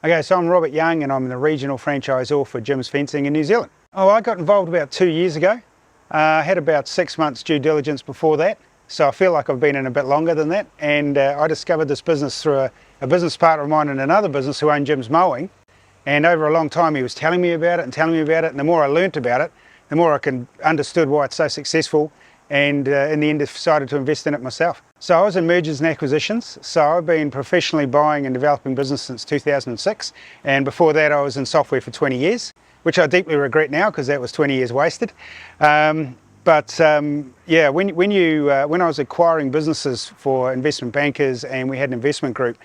Okay, so I'm Robert Young and I'm the regional franchisor for Jim's Fencing in New Zealand. Oh, I got involved about 2 years ago. I had about 6 months due diligence before that, so I feel like I've been in a bit longer than that. And I discovered this business through a business partner of mine in another business who owned Jim's Mowing. And over a long time he was telling me about it and telling me about it, and the more I learnt about it, the more I understood why it's so successful, and in the end decided to invest in it myself. So I was in mergers and acquisitions, so I've been professionally buying and developing business since 2006, and before that I was in software for 20 years, which I deeply regret now because that was 20 years wasted. Yeah, when I was acquiring businesses for investment bankers and we had an investment group,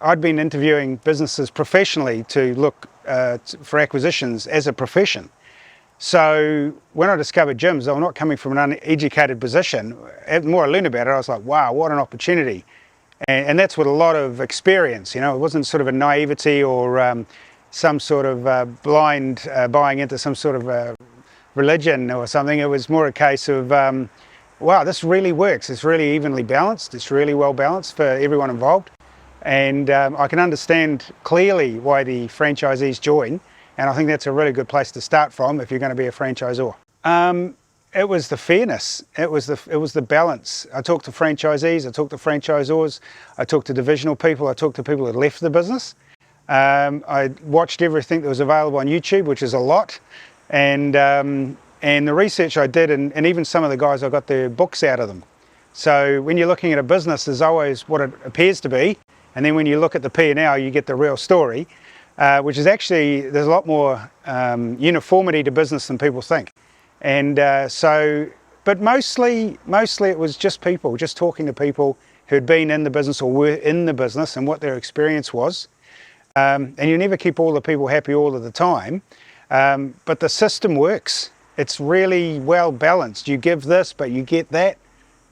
I'd been interviewing businesses professionally to look for acquisitions as a profession. So when I discovered Jim's, I'm not coming from an uneducated position. The more I learned about it, I was like, wow, what an opportunity. And that's with a lot of experience, you know. It wasn't sort of a naivety or some sort of blind buying into some sort of religion or something. It was more a case of, wow, this really works. It's really evenly balanced. It's really well balanced for everyone involved. And I can understand clearly why the franchisees join. And I think that's a really good place to start from if you're going to be a franchisor. It was the fairness, it was the balance. I talked to franchisees, I talked to franchisors, I talked to divisional people, I talked to people that left the business. I watched everything that was available on YouTube, which is a lot. And the research I did, and even some of the guys, I got their books out of them. So when you're looking at a business, there's always what it appears to be. And then when you look at the P&L, you get the real story. Which is actually, there's a lot more uniformity to business than people think. And but mostly it was just people, just talking to people who'd been in the business or were in the business and what their experience was. And you never keep all the people happy all of the time, but the system works. It's really well balanced. You give this, but you get that.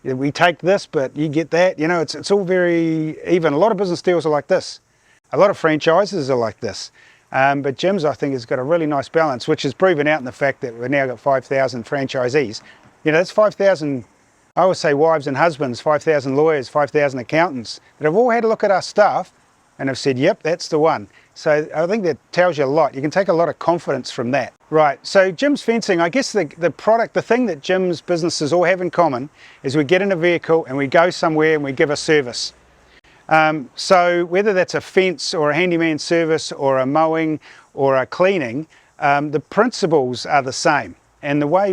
We take this, but you get that. You know, it's all very even. A lot of business deals are like this. A lot of franchises are like this, but Jim's, I think, has got a really nice balance, which is proven out in the fact that we've now got 5,000 franchisees. You know, that's 5,000, I always say wives and husbands, 5,000 lawyers, 5,000 accountants that have all had a look at our stuff and have said, yep, that's the one. So I think that tells you a lot. You can take a lot of confidence from that. Right, so Jim's Fencing, I guess the product, the thing that Jim's businesses all have in common is we get in a vehicle and we go somewhere and we give a service. So whether that's a fence or a handyman service or a mowing or a cleaning, the principles are the same. And the way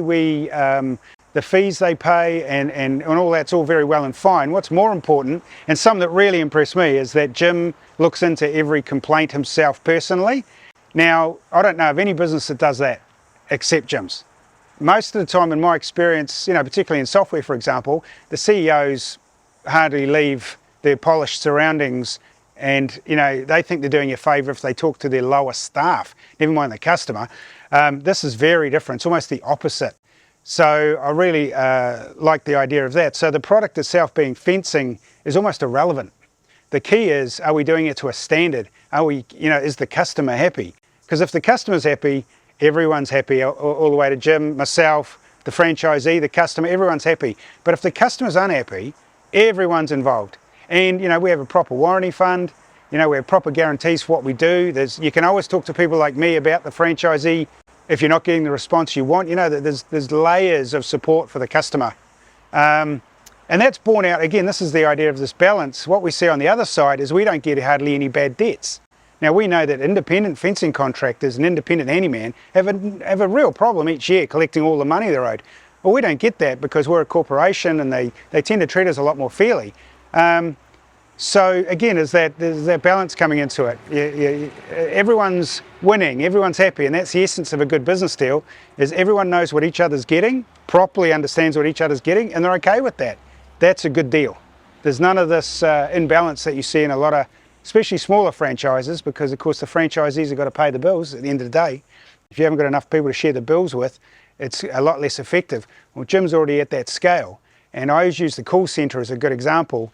the fees they pay and all that's all very well and fine. What's more important, and something that really impressed me, is that Jim looks into every complaint himself personally. Now, I don't know of any business that does that except Jim's. Most of the time in my experience, you know, particularly in software, for example, the CEOs hardly leave their polished surroundings, and you know, they think they're doing you a favour if they talk to their lower staff, never mind the customer. This is very different. It's almost the opposite. So I really like the idea of that. So the product itself, being fencing, is almost irrelevant. The key is, are we doing it to a standard? Are we, you know, is the customer happy? Because if the customer's happy, everyone's happy, all the way to Jim, myself, the franchisee, the customer, everyone's happy. But if the customer's unhappy, everyone's involved. And you know, we have a proper warranty fund, you know, we have proper guarantees for what we do. You can always talk to people like me about the franchisee if you're not getting the response you want. You know, that there's layers of support for the customer. And that's borne out, again, this is the idea of this balance. What we see on the other side is we don't get hardly any bad debts. Now we know that independent fencing contractors and independent handyman have a real problem each year collecting all the money they're owed. Well, we don't get that because we're a corporation and they tend to treat us a lot more fairly. So again, there's that balance coming into it. Everyone's winning, everyone's happy, and that's the essence of a good business deal, is everyone knows what each other's getting, properly understands what each other's getting, and they're okay with that. That's a good deal. There's none of this imbalance that you see in a lot of, especially smaller franchises, because of course the franchisees have got to pay the bills at the end of the day. If you haven't got enough people to share the bills with, it's a lot less effective. Well, Jim's already at that scale, and I always use the call centre as a good example.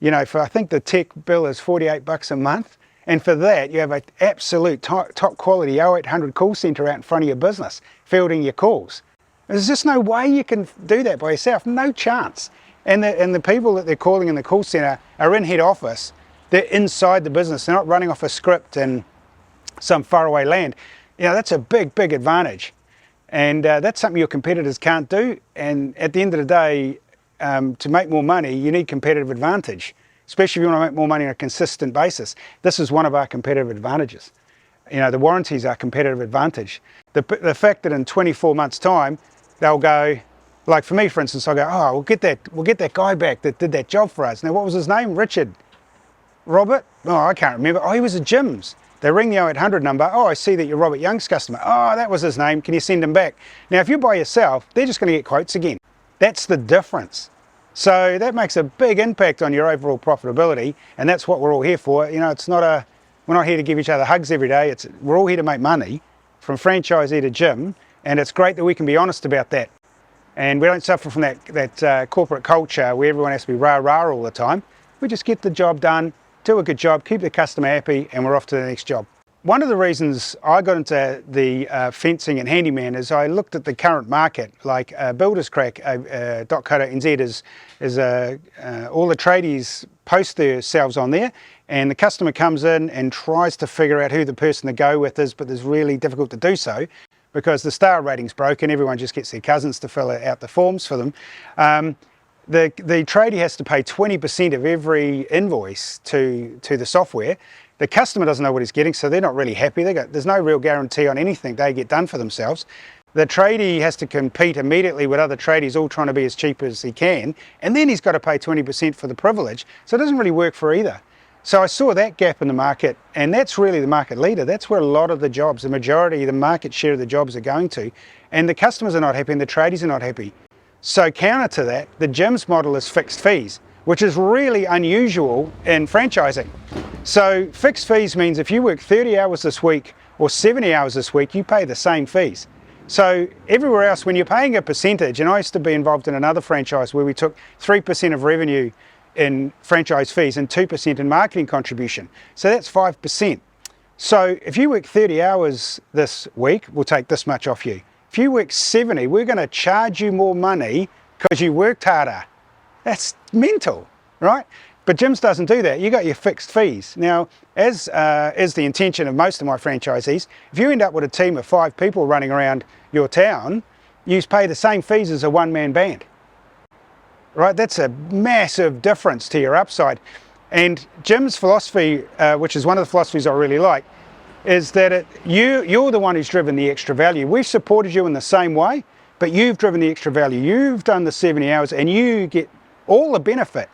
You know, I think the tech bill is $48 a month, and for that you have an absolute top quality 0800 call centre out in front of your business, fielding your calls. There's just no way you can do that by yourself, no chance. And the people that they're calling in the call centre are in head office, they're inside the business, they're not running off a script and some faraway land. You know, that's a big advantage. And that's something your competitors can't do. And at the end of the day, to make more money, you need competitive advantage, especially if you want to make more money on a consistent basis. This is one of our competitive advantages. You know, the warranties are competitive advantage. The fact that in 24 months' time, they'll go, like for me, for instance, I'll go, oh, we'll get that guy back that did that job for us. Now, what was his name? Richard? Robert? Oh, I can't remember. Oh, he was at Jim's. They ring the 0800 number. Oh, I see that you're Robert Young's customer. Oh, that was his name. Can you send him back? Now, if you're by yourself, they're just going to get quotes again. That's the difference. So that makes a big impact on your overall profitability, and that's what we're all here for. You know, we're not here to give each other hugs every day. We're all here to make money, from franchisee to Jim, and it's great that we can be honest about that. And we don't suffer from that corporate culture where everyone has to be rah-rah all the time. We just get the job done, do a good job, keep the customer happy, and we're off to the next job. One of the reasons I got into the fencing and handyman is I looked at the current market, like builderscrack.co.nz is all the tradies post themselves on there, and the customer comes in and tries to figure out who the person to go with is, but it's really difficult to do so because the star rating's broken. Everyone just gets their cousins to fill out the forms for them. The tradie has to pay 20% of every invoice to the software. The customer doesn't know what he's getting, so they're not really happy. There's no real guarantee on anything they get done for themselves. The tradie has to compete immediately with other tradies, all trying to be as cheap as he can, and then he's got to pay 20% for the privilege, so it doesn't really work for either. So I saw that gap in the market, and that's really the market leader. That's where a lot of the jobs, the majority, the market share of the jobs are going to, and the customers are not happy and the tradies are not happy. So counter to that, the Jim's model is fixed fees, which is really unusual in franchising. So fixed fees means if you work 30 hours this week or 70 hours this week, you pay the same fees. So everywhere else, when you're paying a percentage, and I used to be involved in another franchise where we took 3% of revenue in franchise fees and 2% in marketing contribution. So that's 5%. So if you work 30 hours this week, we'll take this much off you. If you work 70, we're going to charge you more money because you worked harder. That's mental, right? But Jim's doesn't do that. You got your fixed fees. Now, as is the intention of most of my franchisees, if you end up with a team of 5 people running around your town, you pay the same fees as a one-man band, right? That's a massive difference to your upside. And Jim's philosophy, which is one of the philosophies I really like, is that you're the one who's driven the extra value. We've supported you in the same way, but you've driven the extra value. You've done the 70 hours and you get all the benefit.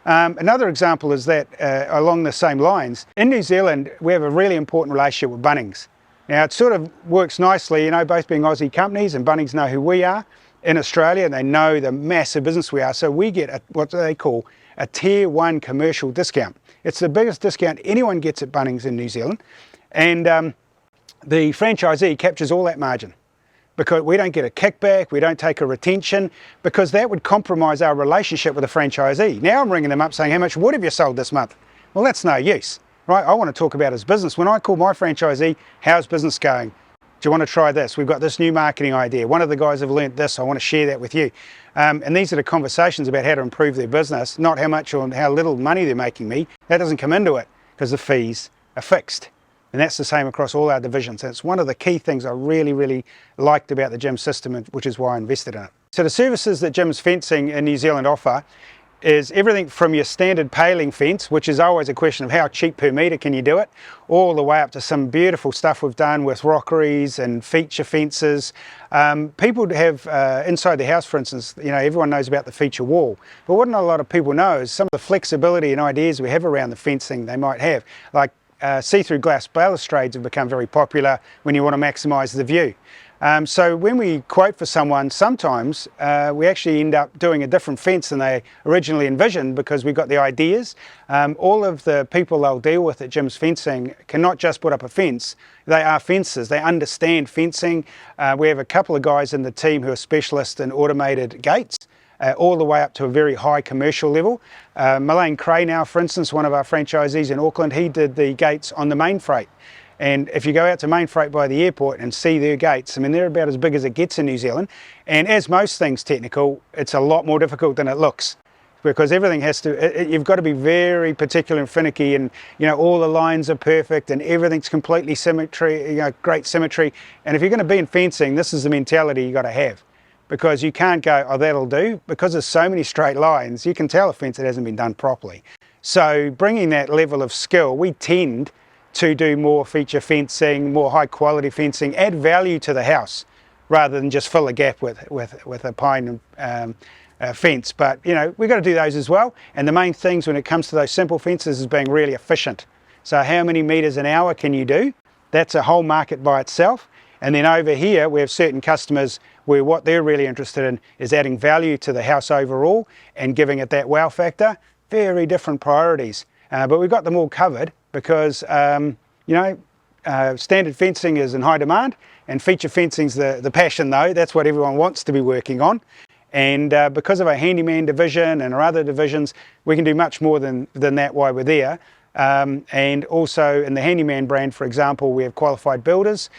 Another example is that along the same lines, in New Zealand, we have a really important relationship with Bunnings. Now, it sort of works nicely, you know, both being Aussie companies, and Bunnings know who we are in Australia, and they know the massive business we are. So we get what they call a tier 1 commercial discount. It's the biggest discount anyone gets at Bunnings in New Zealand. And the franchisee captures all that margin, because we don't get a kickback, we don't take a retention, because that would compromise our relationship with the franchisee. Now I'm ringing them up saying, how much wood have you sold this month? Well, that's no use, right? I want to talk about his business. When I call my franchisee, how's business going? Do you want to try this? We've got this new marketing idea. One of the guys have learnt this, I want to share that with you. And these are the conversations about how to improve their business, not how much or how little money they're making me. That doesn't come into it, because the fees are fixed. And that's the same across all our divisions. And it's one of the key things I really liked about the Jim system, which is why I invested in it. So the services that Jim's Fencing in New Zealand offer is everything from your standard paling fence, which is always a question of how cheap per metre can you do it, all the way up to some beautiful stuff we've done with rockeries and feature fences. People have inside the house, for instance, you know, everyone knows about the feature wall, but what not a lot of people know is some of the flexibility and ideas we have around the fencing they might have, like see-through glass balustrades have become very popular when you want to maximise the view. So when we quote for someone, sometimes we actually end up doing a different fence than they originally envisioned, because we've got the ideas. All of the people they'll deal with at Jim's Fencing cannot just put up a fence. They are fencers. They understand fencing. We have a couple of guys in the team who are specialists in automated gates, all the way up to a very high commercial level. Mullane Cray now, for instance, one of our franchisees in Auckland, he did the gates on the main freight. And if you go out to main freight by the airport and see their gates, I mean, they're about as big as it gets in New Zealand. And as most things technical, it's a lot more difficult than it looks. because everything has to, you've got to be very particular and finicky, and all the lines are perfect and everything's completely symmetry, great symmetry. And if you're going to be in fencing, this is the mentality you got to have, because you can't go, oh, that'll do, because there's so many straight lines. You can tell a fence that hasn't been done properly. So bringing that level of skill, we tend to do more feature fencing, more high quality fencing, add value to the house rather than just fill a gap with a pine fence. But we've got to do those as well. And the main things when it comes to those simple fences is being really efficient. So how many meters an hour can you do? That's a whole market by itself. And then over here we have certain customers where what they're really interested in is adding value to the house overall and giving it that wow factor. Very different priorities, but we've got them all covered because standard fencing is in high demand, and feature fencing's the passion though. That's what everyone wants to be working on. And because of our handyman division and our other divisions, we can do much more than that while we're there. And also in the handyman brand, for example, we have qualified builders.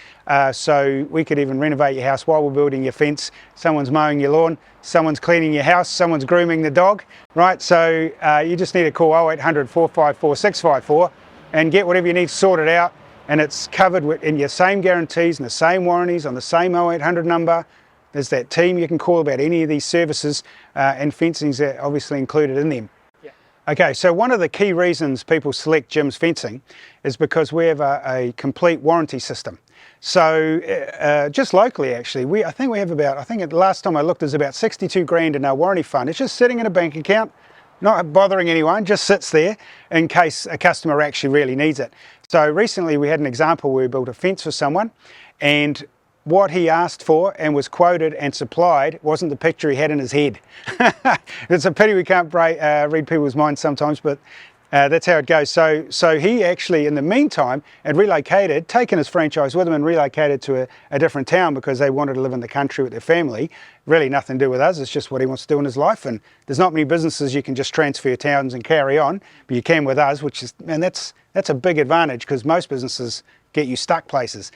So we could even renovate your house while we're building your fence. Someone's mowing your lawn, someone's cleaning your house, someone's grooming the dog, right? So you just need to call 0800 454 654 and get whatever you need sorted out. And it's covered in your same guarantees and the same warranties on the same 0800 number. There's that team you can call about any of these services, and fencing's obviously included in them. Okay, so one of the key reasons people select Jim's Fencing is because we have a complete warranty system. So just locally actually, I think the last time I looked there's about 62 grand in our warranty fund. It's just sitting in a bank account, not bothering anyone, just sits there in case a customer actually really needs it. So recently we had an example where we built a fence for someone, and what he asked for and was quoted and supplied wasn't the picture he had in his head. It's a pity we can't read people's minds sometimes, but that's how it goes. So he actually, in the meantime, had relocated, taken his franchise with him and relocated to a different town because they wanted to live in the country with their family. Really nothing to do with us, it's just what he wants to do in his life. And there's not many businesses you can just transfer towns and carry on, but you can with us, which is, and that's a big advantage because most businesses get you stuck places.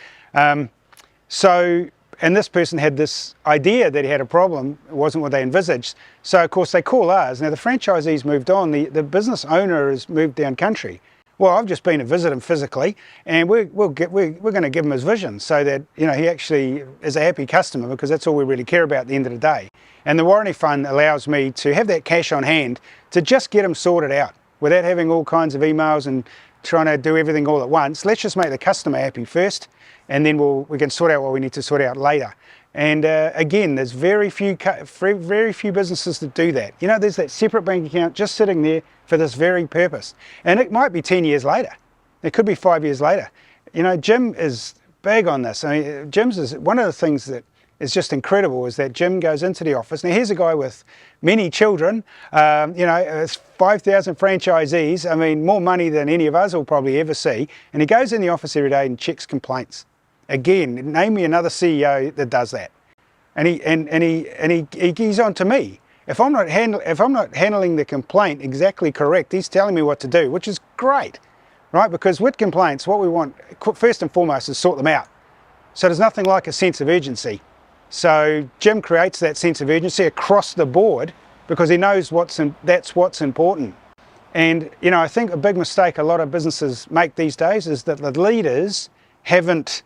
And this person had this idea that he had a problem. It wasn't what they envisaged. So of course they call us. Now the franchisee's moved on, the business owner has moved down country. Well, I've just been to visit him physically, and we're going to give him his vision so that he actually is a happy customer, because that's all we really care about at the end of the day. And the warranty fund allows me to have that cash on hand to just get him sorted out without having all kinds of emails and trying to do everything all at once. Let's just make the customer happy first, and then we can sort out what we need to sort out later. And again, there's very few businesses that do that. There's that separate bank account just sitting there for this very purpose. And it might be 10 years later. It could be 5 years later. Jim is big on this. I mean, Jim's is one of the things that is just incredible is that Jim goes into the office. Now here's a guy with many children, 5,000 franchisees. I mean, more money than any of us will probably ever see. And he goes in the office every day and checks complaints. Again, name me another CEO that does that. And he's on to me. If I'm not handling the complaint exactly correct, he's telling me what to do, which is great, right? Because with complaints, what we want first and foremost is sort them out. So there's nothing like a sense of urgency. So Jim creates that sense of urgency across the board because he knows that's what's important. And I think a big mistake a lot of businesses make these days is that the leaders haven't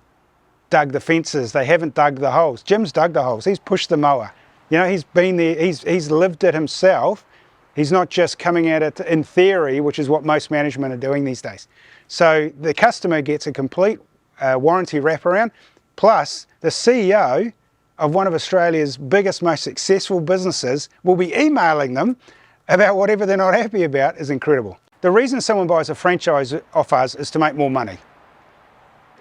dug the fences, they haven't dug the holes. Jim's dug the holes, he's pushed the mower. He's been there, he's lived it himself. He's not just coming at it in theory, which is what most management are doing these days. So the customer gets a complete warranty wraparound, plus the CEO of one of Australia's biggest, most successful businesses will be emailing them about whatever they're not happy about. Is incredible. The reason someone buys a franchise off us is to make more money.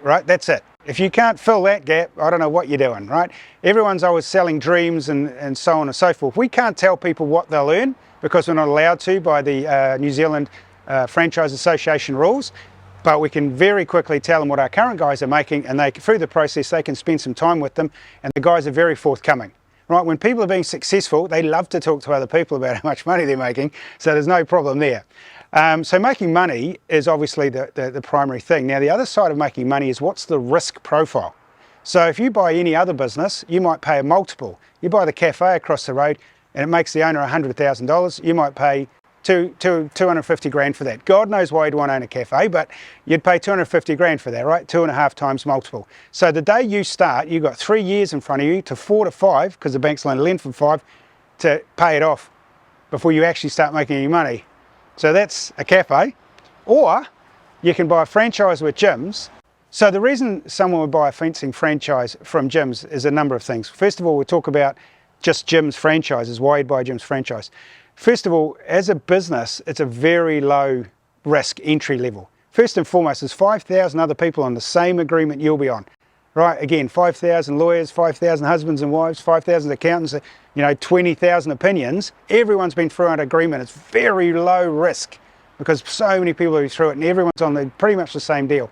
Right, that's it. If you can't fill that gap, I don't know what you're doing, right? Everyone's always selling dreams and so on and so forth. We can't tell people what they'll earn because we're not allowed to by the New Zealand Franchise Association rules, but we can very quickly tell them what our current guys are making, and through the process they can spend some time with them, and the guys are very forthcoming. Right, when people are being successful, they love to talk to other people about how much money they're making, so there's no problem there. So making money is obviously the primary thing. Now the other side of making money is what's the risk profile. So if you buy any other business, you might pay a multiple. You buy the cafe across the road and it makes the owner $100,000, you might pay 250 grand for that. God knows why you'd want to own a cafe, but you'd pay 250 grand for that, right? 2.5 times multiple. So the day you start, you've got 3 years in front of you to 4 to 5, because the bank's only lend for 5, to pay it off before you actually start making any money. So that's a cafe. Or you can buy a franchise with gyms. So the reason someone would buy a fencing franchise from gyms is a number of things. First of all, we'll talk about just gyms franchises, why you'd buy a gyms franchise. First of all, as a business, it's a very low risk entry level. First and foremost, there's 5,000 other people on the same agreement you'll be on. Right, again, 5,000 lawyers, 5,000 husbands and wives, 5,000 accountants, 20,000 opinions. Everyone's been through an agreement. It's very low risk because so many people are through it and everyone's on pretty much the same deal.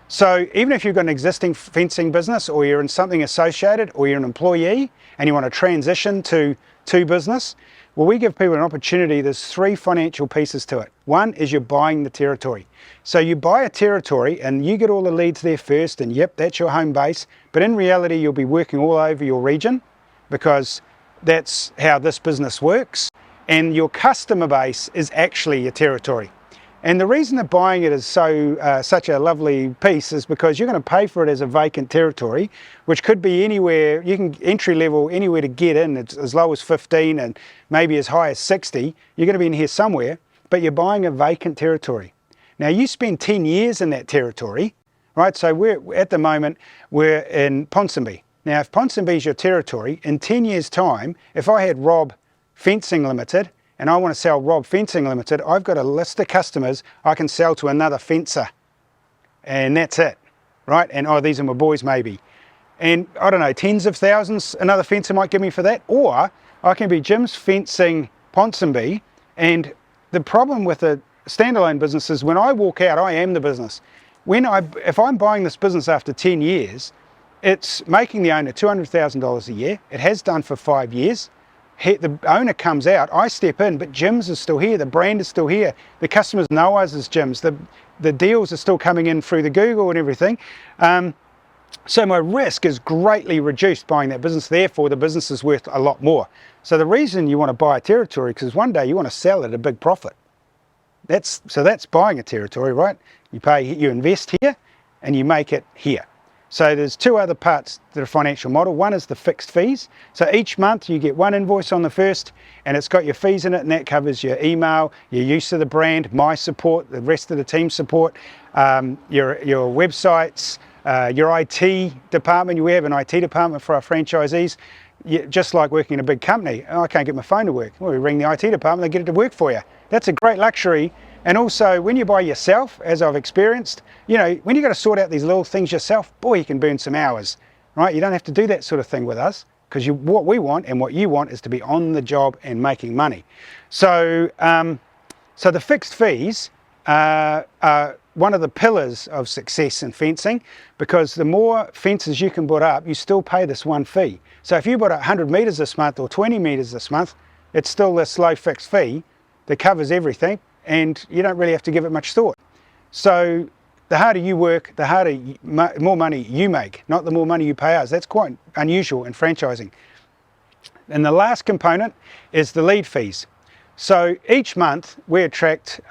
So even if you've got an existing fencing business, or you're in something associated, or you're an employee and you want to transition to business, well, we give people an opportunity. There's 3 financial pieces to it. One is you're buying the territory. So you buy a territory and you get all the leads there first, and yep, that's your home base. But in reality, you'll be working all over your region because that's how this business works. And your customer base is actually your territory. And the reason that buying it is such a lovely piece is because you're going to pay for it as a vacant territory, which could be anywhere. You can entry level anywhere to get in. It's as low as 15 and maybe as high as 60. You're going to be in here somewhere, but you're buying a vacant territory. Now you spend 10 years in that territory, right? So at the moment we're in Ponsonby. Now if Ponsonby is your territory, in 10 years time, if I had Rob Fencing Limited and I want to sell Rob Fencing Limited, I've got a list of customers I can sell to another fencer. And that's it, right? And oh, these are my boys maybe. And I don't know, tens of thousands another fencer might give me for that. Or I can be Jim's Fencing Ponsonby. And the problem with a standalone business is when I walk out, I am the business. If I'm buying this business after 10 years, it's making the owner $200,000 a year. It has done for 5 years. The owner comes out, I step in, but Jim's is still here, the brand is still here, the customers know us as Jim's, the deals are still coming in through the Google and everything. So my risk is greatly reduced buying that business, therefore the business is worth a lot more. So the reason you want to buy a territory, because one day you want to sell at a big profit. That's buying a territory, right? You invest here and you make it here. So there's 2 other parts to the financial model. One is the fixed fees. So each month you get 1 invoice on the first and it's got your fees in it, and that covers your email, your use of the brand, my support, the rest of the team support, your websites, your IT department. We have an IT department for our franchisees. Just like working in a big company, I can't get my phone to work. Well, we ring the IT department, they get it to work for you. That's a great luxury. And also when you buy yourself, as I've experienced, when you've got to sort out these little things yourself, boy, you can burn some hours, right? You don't have to do that sort of thing with us, because what we want and what you want is to be on the job and making money. So, so the fixed fees are one of the pillars of success in fencing, because the more fences you can put up, you still pay this one fee. So if you put 100 metres this month or 20 metres this month, it's still this low fixed fee that covers everything, and you don't really have to give it much thought. So the harder you work, the more money you make, not the more money you pay us. That's quite unusual in franchising. And the last component is the lead fees. So each month we attract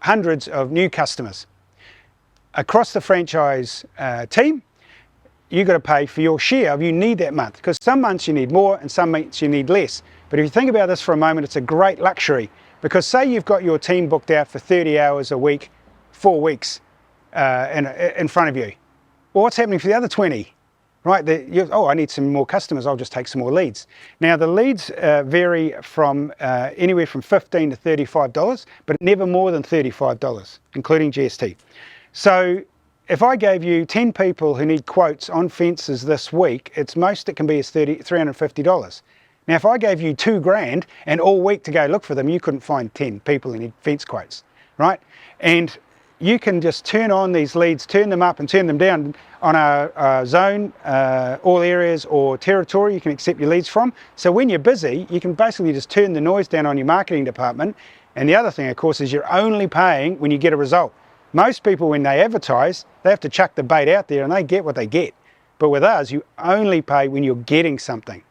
hundreds of new customers. Across the franchise team, you've got to pay for your share. You need that month, because some months you need more and some months you need less. But if you think about this for a moment, it's a great luxury, because say you've got your team booked out for 30 hours a week, 4 weeks in front of you. Well, what's happening for the other 20? Right? I need some more customers, I'll just take some more leads. Now the leads vary from anywhere from $15 to $35, but never more than $35, including GST. So if I gave you 10 people who need quotes on fences this week, it's most it can be is $350. Now if I gave you $2,000 and all week to go look for them, you couldn't find 10 people who need fence quotes, right? And you can just turn on these leads, turn them up and turn them down on our zone, all areas or territory you can accept your leads from. So when you're busy, you can basically just turn the noise down on your marketing department. And the other thing, of course, is you're only paying when you get a result. Most people, when they advertise, they have to chuck the bait out there and they get what they get. But with us, you only pay when you're getting something.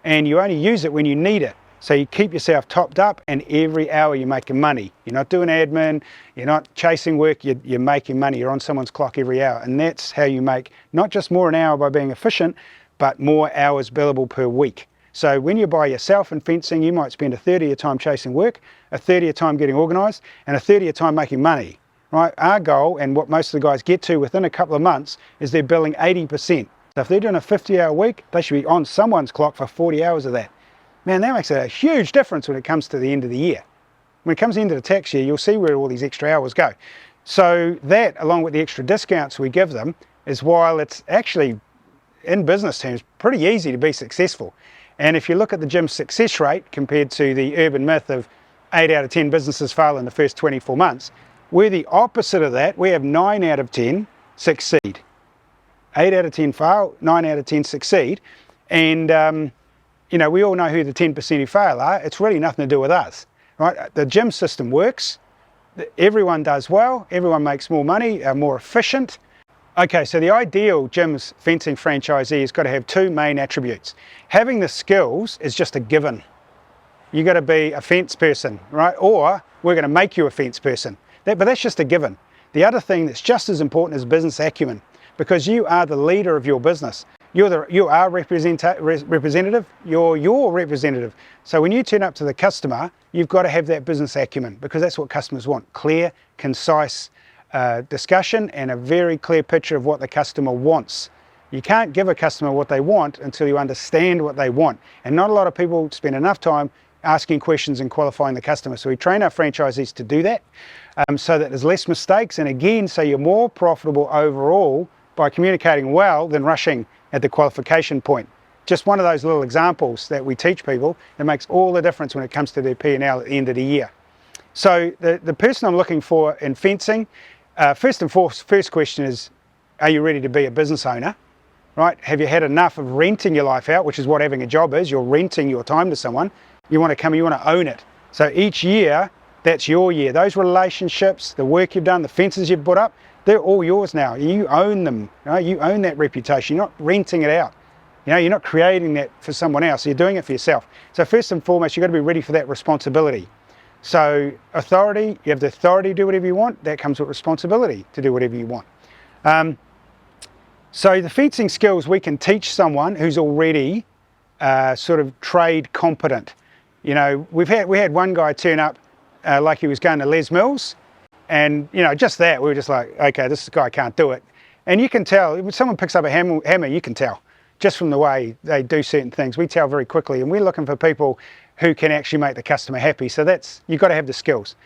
And you only use it when you need it. So you keep yourself topped up, and every hour you're making money. You're not doing admin, you're not chasing work, you're making money. You're on someone's clock every hour. And that's how you make not just more an hour by being efficient, but more hours billable per week. So when you're by yourself in fencing, you might spend a third of your time chasing work, a third of your time getting organised, and a third of your time making money. Right? Our goal, and what most of the guys get to within a couple of months, is they're billing 80%. So if they're doing a 50-hour week, they should be on someone's clock for 40 hours of that. Man, that makes a huge difference when it comes to the end of the year. When it comes to the end of the tax year, you'll see where all these extra hours go. So that, along with the extra discounts we give them, is while it's actually, in business terms, pretty easy to be successful. And if you look at the gym success rate compared to the urban myth of 8 out of 10 businesses fail in the first 24 months, we're the opposite of that. We have 9 out of 10 succeed. 8 out of 10 fail, 9 out of 10 succeed. And you know, we all know who the 10% who fail are. It's really nothing to do with us, right? The gym system works. Everyone does well. Everyone makes more money, are more efficient. Okay, so the ideal gym's fencing franchisee has got to have 2 main attributes. Having the skills is just a given. You got to be a fence person, right? Or we're going to make you a fence person. But that's just a given. The other thing that's just as important is business acumen, because you are the leader of your business. You are representative, you're your representative. So when you turn up to the customer, you've got to have that business acumen, because that's what customers want. Clear, concise discussion and a very clear picture of what the customer wants. You can't give a customer what they want until you understand what they want. And not a lot of people spend enough time asking questions and qualifying the customer. So we train our franchisees to do that, so that there's less mistakes. And again, so you're more profitable overall by communicating well than rushing at the qualification point. Just one of those little examples that we teach people that makes all the difference when it comes to their P&L at the end of the year. So the person I'm looking for in fencing, first question is, are you ready to be a business owner? Right? Have you had enough of renting your life out, which is what having a job is? You're renting your time to someone. You want to come, you want to own it. So each year, that's your year. Those relationships, the work you've done, the fences you've put up, they're all yours now. You own them. Right? You own that reputation. You're not renting it out. You know, you're not creating that for someone else. You're doing it for yourself. So first and foremost, you've got to be ready for that responsibility. So authority, you have the authority to do whatever you want. That comes with responsibility to do whatever you want. So the fencing skills we can teach someone who's already sort of trade competent. You know, we had one guy turn up like he was going to Les Mills. And, you know, just that, we were just like, okay, this guy can't do it. And you can tell, when someone picks up a hammer, you can tell, just from the way they do certain things. We tell very quickly, and we're looking for people who can actually make the customer happy. So you've got to have the skills.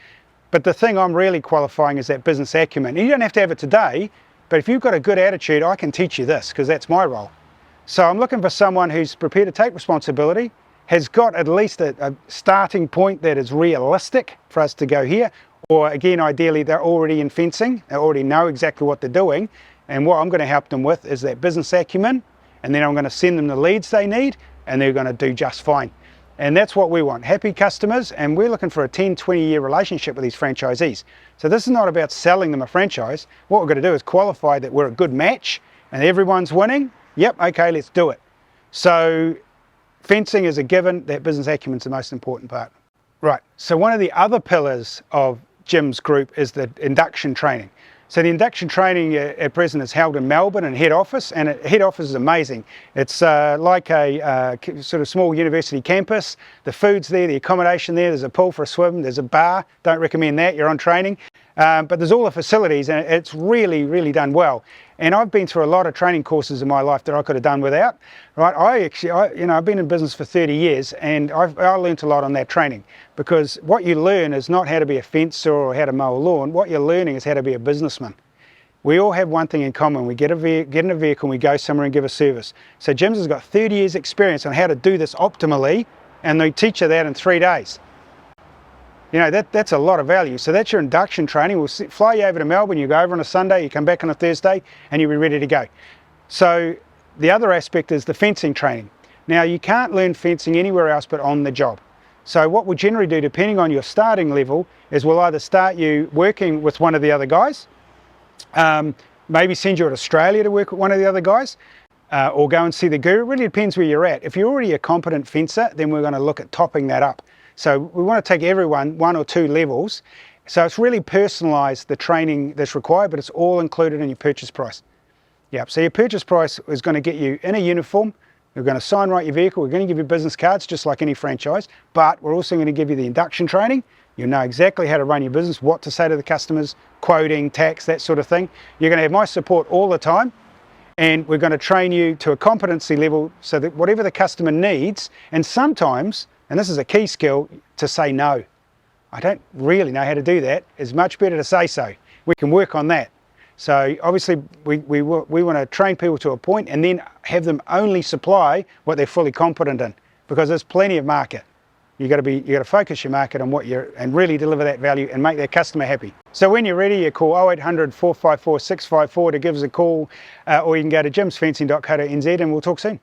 But the thing I'm really qualifying is that business acumen. And you don't have to have it today, but if you've got a good attitude, I can teach you this, because that's my role. So I'm looking for someone who's prepared to take responsibility, has got at least a starting point that is realistic for us to go here. Or again, ideally, they're already in fencing, they already know exactly what they're doing, and what I'm going to help them with is that business acumen, and then I'm going to send them the leads they need, and they're going to do just fine. And that's what we want, happy customers, and we're looking for a 10, 20-year relationship with these franchisees. So this is not about selling them a franchise. What we're going to do is qualify that we're a good match, and everyone's winning. Yep, okay, let's do it. So fencing is a given, that business acumen is the most important part. Right, so one of the other pillars of Jim's group is the induction training. So the induction training at present is held in Melbourne in head office, and head office is amazing. It's like a sort of small university campus. The food's there, the accommodation there's a pool for a swim, there's a bar. Don't recommend that, you're on training. But there's all the facilities, and it's really, really done well. And I've been through a lot of training courses in my life that I could have done without. Right? I've been in business for 30 years, and I learned a lot on that training, because what you learn is not how to be a fencer or how to mow a lawn. What you're learning is how to be a businessman. We all have one thing in common. We get in a vehicle and we go somewhere and give a service. So Jim's has got 30 years experience on how to do this optimally, and they teach you that in 3 days. You know, that's a lot of value. So that's your induction training. We'll fly you over to Melbourne, you go over on a Sunday, you come back on a Thursday, and you'll be ready to go. So the other aspect is the fencing training. Now, you can't learn fencing anywhere else but on the job. So what we'll generally do, depending on your starting level, is we'll either start you working with one of the other guys, maybe send you to Australia to work with one of the other guys, or go and see the guru. It really depends where you're at. If you're already a competent fencer, then we're going to look at topping that up. So we want to take everyone 1 or 2 levels. So it's really personalised, the training that's required, but it's all included in your purchase price. Yeah, so your purchase price is going to get you in a uniform. We're going to sign write your vehicle. We're going to give you business cards, just like any franchise, but we're also going to give you the induction training. You'll know exactly how to run your business, what to say to the customers, quoting, tax, that sort of thing. You're going to have my support all the time, and we're going to train you to a competency level so that whatever the customer needs, and sometimes, and this is a key skill, to say no. I don't really know how to do that. It's much better to say so. We can work on that. So obviously we want to train people to a point and then have them only supply what they're fully competent in, because there's plenty of market. You got to focus your market on what and really deliver that value and make that customer happy. So when you're ready, you call 0800 454 654 to give us a call, or you can go to jimsfencing.co.nz and we'll talk soon.